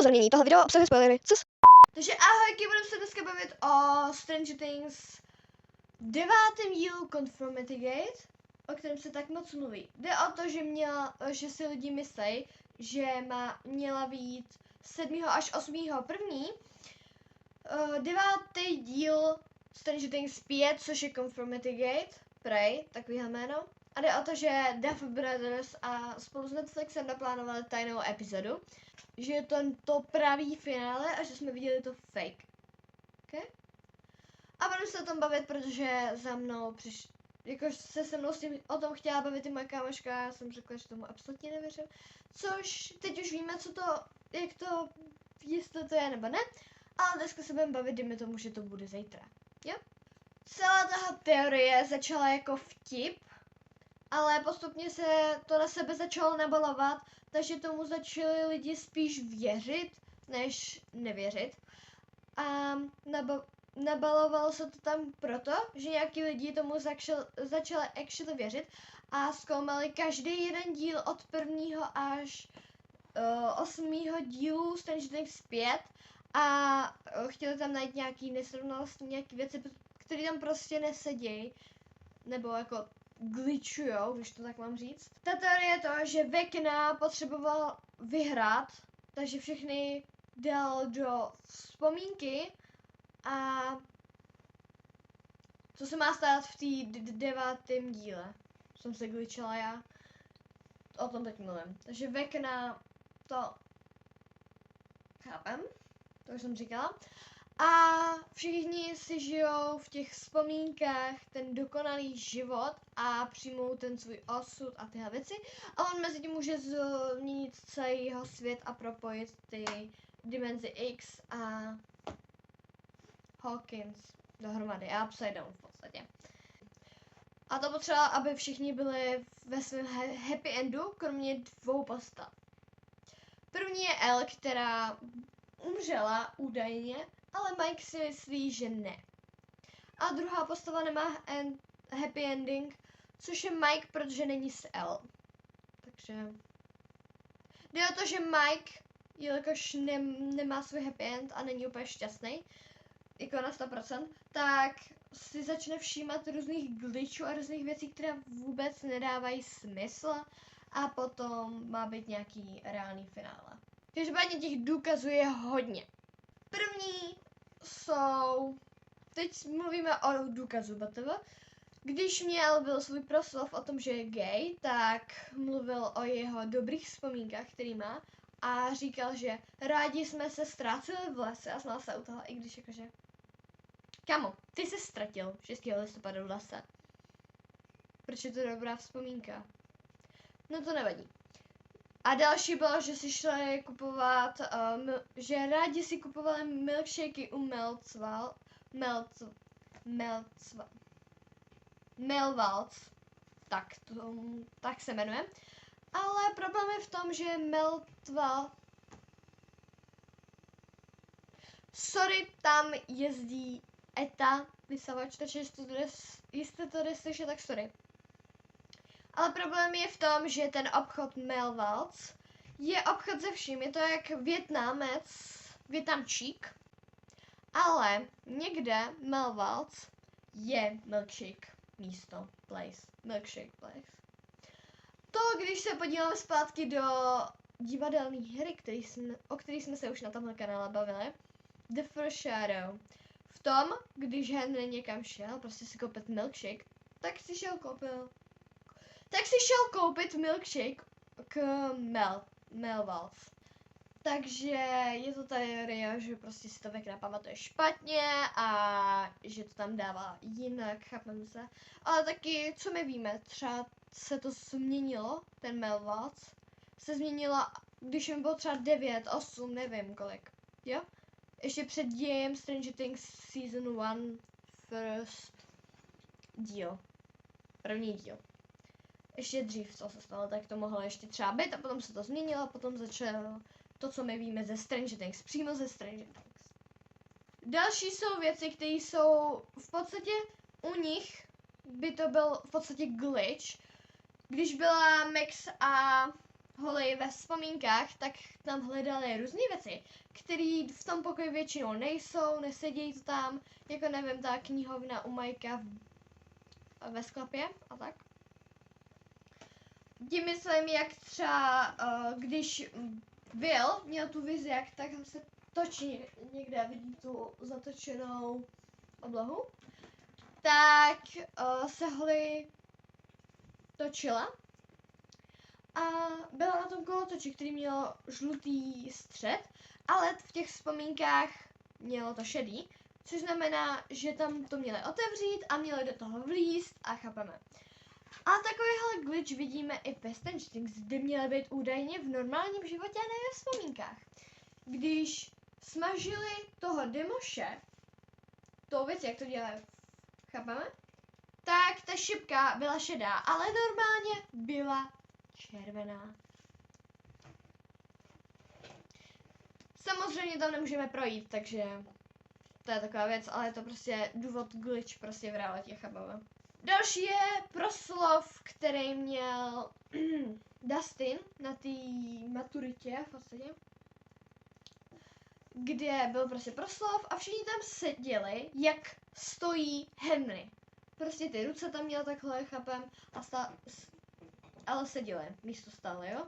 Upozornění, tohle video obsahuje spoilery. Cus. Takže ahojky, budeme se dneska bavit o Stranger Things 9. dílu Conformity Gate, o kterém se tak moc mluví. Jde o to, že si lidi myslí, že měla být 7. až 8. první. 9. díl Stranger Things 5, což je Conformity Gate, prej, takovýhle jméno. A jde o to, že Duffer Brothers a spolu s Netflixem naplánovali tajnou epizodu, že je to pravý finále a že jsme viděli to fake. Okay? A budeme se o tom bavit, protože za mnou jakož se mnou s tím o tom chtěla bavit i moje kámoška, já jsem řekla, že tomu absolutně nevěřím. Což teď už víme, jestli to je nebo ne, ale dneska se budeme bavit, dejme tomu, že to bude zítra. Jo? Celá tahle teorie začala jako vtip, ale postupně se to na sebe začalo nabalovat, takže tomu začali lidi spíš věřit, než nevěřit. A nabalovalo se to tam proto, že nějaký lidi tomu začali actually věřit a zkoumali každý jeden díl od 1. až 8. dílu Stranger Things 5 a chtěli tam najít nějaký nesrovnalosti, nějaký věci, které tam prostě nesedějí, nebo jako glitchujou, když to tak mám říct. Ta teorie je to, že Vecna potřeboval vyhrát, takže všechny dal do vzpomínky a co se má stát v té 9. díle. Jsem se glitchala já. O tom teď mluvím. Takže Vecna to chápem, to už jsem říkala. A všichni si žijou v těch vzpomínkách ten dokonalý život a přijmou ten svůj osud a tyhle věci. A on mezi tím může změnit celý jeho svět a propojit ty dimenzi X a Hawkins dohromady. A Upside Down v podstatě. A to potřeba, aby všichni byli ve svém happy endu, kromě 2 postav. První je Elle, která umřela údajně, ale Mike si myslí, že ne. A druhá postava nemá happy ending, což je Mike, protože není s Elle. Takže jde o to, že Mike, jelikož nemá svůj happy end a není úplně šťastný, jako na 100%, tak si začne všímat různých glitchů a různých věcí, které vůbec nedávají smysl a potom má být nějaký reálný finále. Každopádně těch důkazů je hodně. První jsou, teď mluvíme o důkazu BTV. Když byl svůj proslov o tom, že je gay, tak mluvil o jeho dobrých vzpomínkách, který má a říkal, že rádi jsme se ztráceli v lese a smál se u toho, i když jakože kamo, ty se ztratil 6. listopadu v lese. Proč je to dobrá vzpomínka? No to nevadí. A další bylo, že si šli kupovat, že rádi si kupovali milkshakey u Melvalds, tak se jmenuje. Ale problém je v tom, že tam jezdí ETA vysavač, takže jestli to jde slyšet, tak sorry. Ale problém je v tom, že ten obchod Melvalds je obchod se vším, je to jak Vietnamčík, ale někde Melvalds je milkshake místo, milkshake place. To, když se podíváme zpátky do divadelní hry, o který jsme se už na tomhle kanále bavili, The First Shadow. V tom, když Henry někam šel, prostě si koupit milkshake, tak si šel koupit milkshake k Melvalds. Takže je to teorie, že prostě si to Vecna pamatuje špatně a že to tam dává jinak, chápeme se. Ale taky, co my víme, třeba se to změnilo, ten Melvalds se změnilo, když jim bylo třeba 9, 8, nevím kolik, jo? Ještě před dějem Stranger Things Season 1 first díl, první díl. Ještě dřív, co se stalo, tak to mohlo ještě třeba být a potom se to změnilo a potom začalo to, co my víme ze Stranger Things, přímo ze Stranger Things. Další jsou věci, které jsou v podstatě u nich, by to byl v podstatě glitch, když byla Max a Holly ve vzpomínkách, tak tam hledali různé věci, které v tom pokoji většinou nejsou, nesedí to tam, jako nevím, ta knihovna u Majka ve sklepě a tak. Tím myslím, jak třeba, když měl tu vizi, jak tak se točí někde, vidí tu zatočenou oblohu, tak se Holly točila a byla na tom kolotoči, který měl žlutý střed, ale v těch vzpomínkách mělo to šedý, což znamená, že tam to měli otevřít a měli do toho vlízt a chápeme. A takovýhle glitch vidíme i ve Stranger Things, kdy měly být údajně v normálním životě a ne ve vzpomínkách. Když smažili toho Demoše, tou věc, jak to dělají, chápeme? Tak ta šipka byla šedá, ale normálně byla červená. Samozřejmě tam nemůžeme projít, takže to je taková věc, ale je to prostě důvod glitch prostě v realitě, chápeme. Další je proslov, který měl Dustin na té maturitě v podstatě, kde byl prostě proslov a všichni tam seděli, jak stojí Henry. Prostě ty ruce tam měl takhle, chápem, ale seděli, místo stále, jo.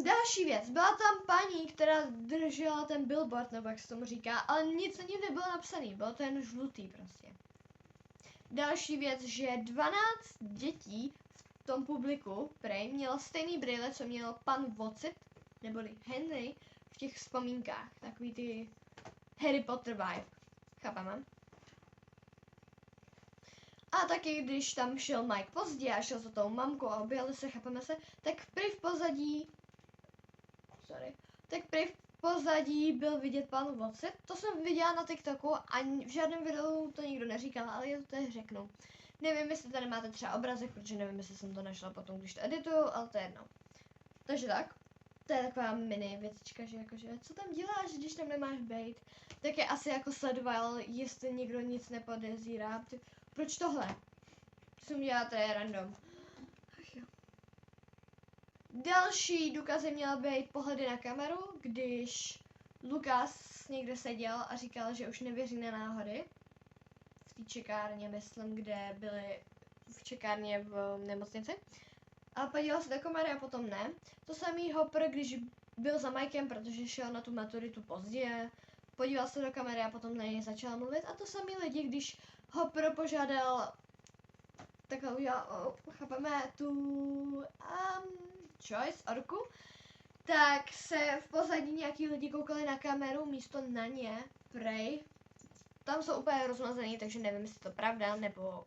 Další věc, byla tam paní, která držela ten billboard, nebo jak se tomu říká, ale nic na něm nebylo napsaný, bylo to jen žlutý prostě. Další věc, že 12 dětí v tom publiku prej mělo stejný brýle, co měl pan Watson, neboli Henry, v těch vzpomínkách. Takový ty Harry Potter vibe. Chápeme? A taky, když tam šel Mike pozdě a šel za tou mamkou a objeli se, chápeme se, tak prý v pozadí byl vidět pan Watson. To jsem viděla na TikToku a v žádném videu to nikdo neříkal, ale já to tady řeknu. Nevím, jestli tady máte třeba obrazek, protože nevím, jestli jsem to našla potom, když to edituju, ale to je jedno. Takže tak, to je taková mini věcička, že jakože, co tam děláš, když tam nemáš bejt? Tak je asi jako sledoval, jestli někdo nic nepodezírá. Proč tohle? Co jsem dělala, to je random. Další důkazy měl být pohledy na kameru, když Lukas někde seděl a říkal, že už nevěří na náhody. V té čekárně, myslím, kde byli v čekárně v nemocnici. A podíval se do kamery a potom ne. To samý Hopper, když byl za Mikem, protože šel na tu maturitu pozdě, podíval se do kamery a potom na něj začal mluvit. A to samý lidi, když Hopper požádal, takhle udělal, chápeme, tu choice, orku, tak se v pozadí nějaký lidi koukali na kameru místo na ně, prej. Tam jsou úplně rozmazený, takže nevím, jestli to pravda nebo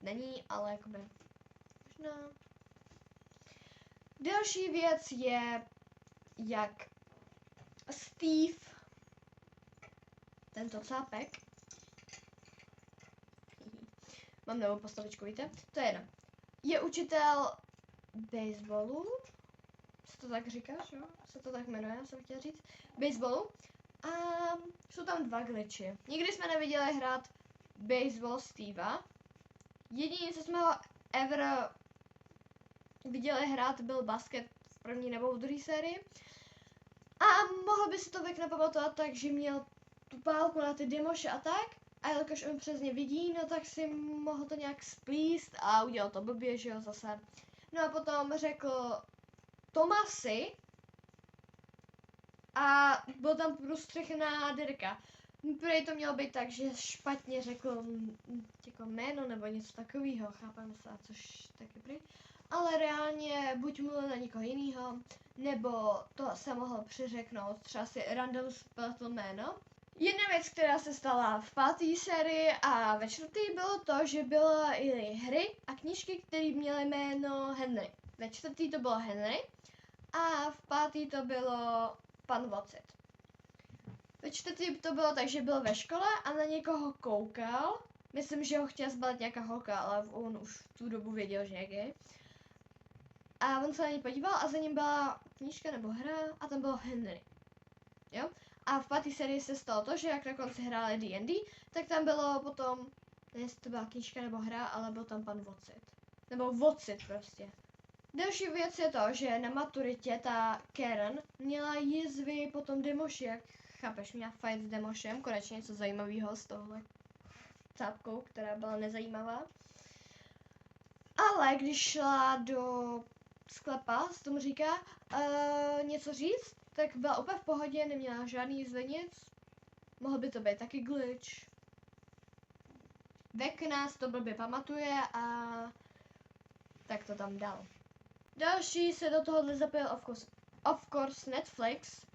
není, ale jakoby možná. Další věc je, jak Steve, tento cápek, mám novou postavičku, víte? To je jedno. Je učitel baseballu, se to tak říkáš, jo? Se to tak jmenuje, jsem chtěla říct. Baseballu. A jsou tam dva glitchy. Nikdy jsme neviděli hrát baseball Steva. Jediný, co jsme ho ever viděli hrát, byl basket v první nebo v druhé sérii. A mohl by si to Vekna pamatovat tak, že měl tu pálku na ty Demoše a tak. A jelikož on přesně vidí, no tak si mohl to nějak splíst a udělal to blbě, že jo, zase. No a potom řekl Tomasi a byl tam průstřih na Dirka. Prej to mělo být tak, že špatně řekl jako jméno nebo něco takového, chápem se, což taky prý. Ale reálně buď mluvil na někoho jiného, nebo to se mohl přiřeknout, třeba si random spletl jméno. Jedna věc, která se stala v 5. sérii a ve 4. bylo to, že byly hry a knížky, které měly jméno Henry. Ve 4. to bylo Henry a v 5. to bylo pan Watson. Ve 4. to bylo tak, že byl ve škole a na někoho koukal. Myslím, že ho chtěl zbalit nějaká holka, ale on už v tu dobu věděl, že je gay. A on se na něj podíval a za ním byla knížka nebo hra a tam bylo Henry. Jo? A v 5. sérii se stalo to, že jak na konci hráli D&D, tak tam bylo potom, nevím, jestli to byla knížka nebo hra, ale byl tam pan Watson. Nebo Watson prostě. Další věc je to, že na maturitě ta Karen měla jizvy po tom Demoši, jak chápeš, měla fight s Demošem, konečně něco zajímavého z tohle cápkou, která byla nezajímavá. Ale když šla do sklepa, se tomu říká, něco říct, tak byla úplně v pohodě, neměla žádný jizvy, nic. Mohl by to být taky glitch. Vek nás to blbě pamatuje a tak to tam dal. Další se do tohohle zapojil of course Netflix.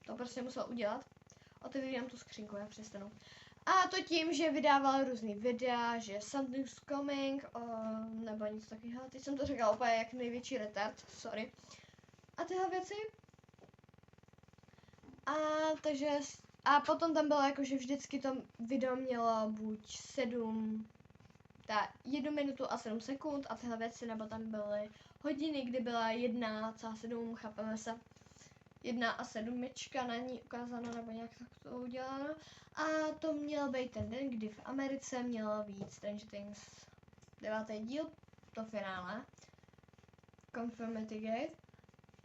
To prostě musel udělat. Otevírám tu skřínku, já přestanu. A to tím, že vydával různý videa, že something's coming, nebo něco takového. Teď jsem to řekla úplně jak největší retard, sorry. A tyhle věci. A potom tam bylo jako, že vždycky to video mělo buď 1 minutu a 7 sekund a tyhle věci, nebo tam byly hodiny, kdy byla 1,7, chápeme se, 1,7 na ní ukázáno, nebo nějak tak to uděláno. A to měl být ten den, kdy v Americe mělo víc Stranger Things 9. díl, to finále, Conformity Gate,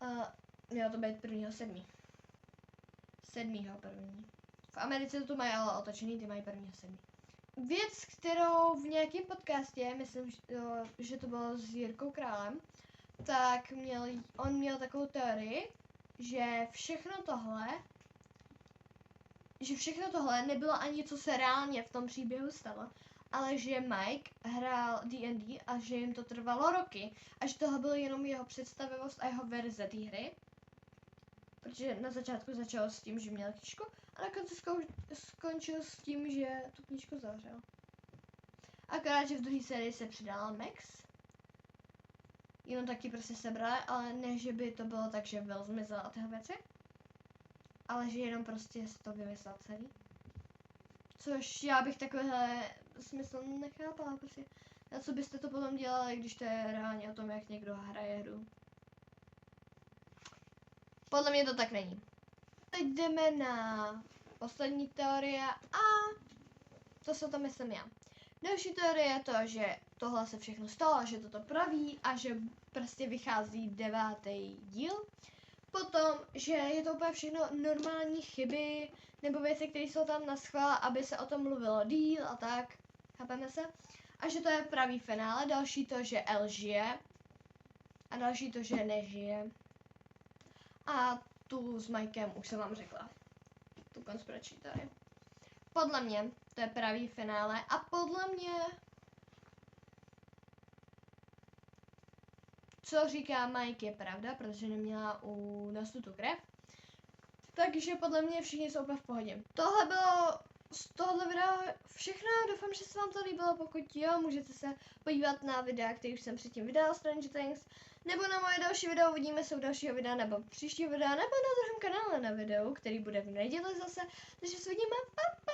a mělo to být 1.7. 7.1. V Americe to mají ale otočený, ty mají 1.7. Věc, kterou v nějakém podcastě, myslím, že to bylo s Jirkou Králem, tak on měl takovou teorii, že všechno tohle nebylo ani co se reálně v tom příběhu stalo, ale že Mike hrál D&D a že jim to trvalo roky a že tohle bylo jenom jeho představivost a jeho verze té hry. Protože na začátku začal s tím, že měl knížku a na konci skončil s tím, že tu knížku zavřel. Akorát, že v druhé sérii se přidal Max. Jenom taky prostě sebrali, ale ne, že by to bylo tak, že Will zmizel a tyhle věci. Ale že jenom prostě to vymyslel celý. Což já bych takovýhle smysl nechápala prostě. Na co byste to potom dělali, když to je reálně o tom, jak někdo hraje hru. Podle mě to tak není. Teď jdeme na poslední teorie a to se to myslím já. Další teorie je to, že tohle se všechno stalo, že toto praví a že prostě vychází 9. díl. Potom, že je to úplně všechno normální chyby nebo věci, které jsou tam na schvál, aby se o tom mluvilo díl a tak. Chápeme se? A že to je pravý finále. Další to, že El žije. A další to, že nežije. A tu s Mikem už jsem vám řekla. Tu konspirační teorii. Podle mě to je pravý finále a podle mě, co říká Mike, je pravda, protože neměla u nosu tu krev. Takže podle mě všichni jsou úplně v pohodě. Tohle bylo z tohohle videa všechno. Doufám, že se vám to líbilo. Pokud jo, můžete se podívat na videa, který už jsem předtím vydala, Stranger Things, nebo na moje další video. Uvidíme se u dalšího videa nebo příštího videa, nebo na druhém kanále na videu, který bude v neděli zase. Takže se uvidíme. Pa, pa!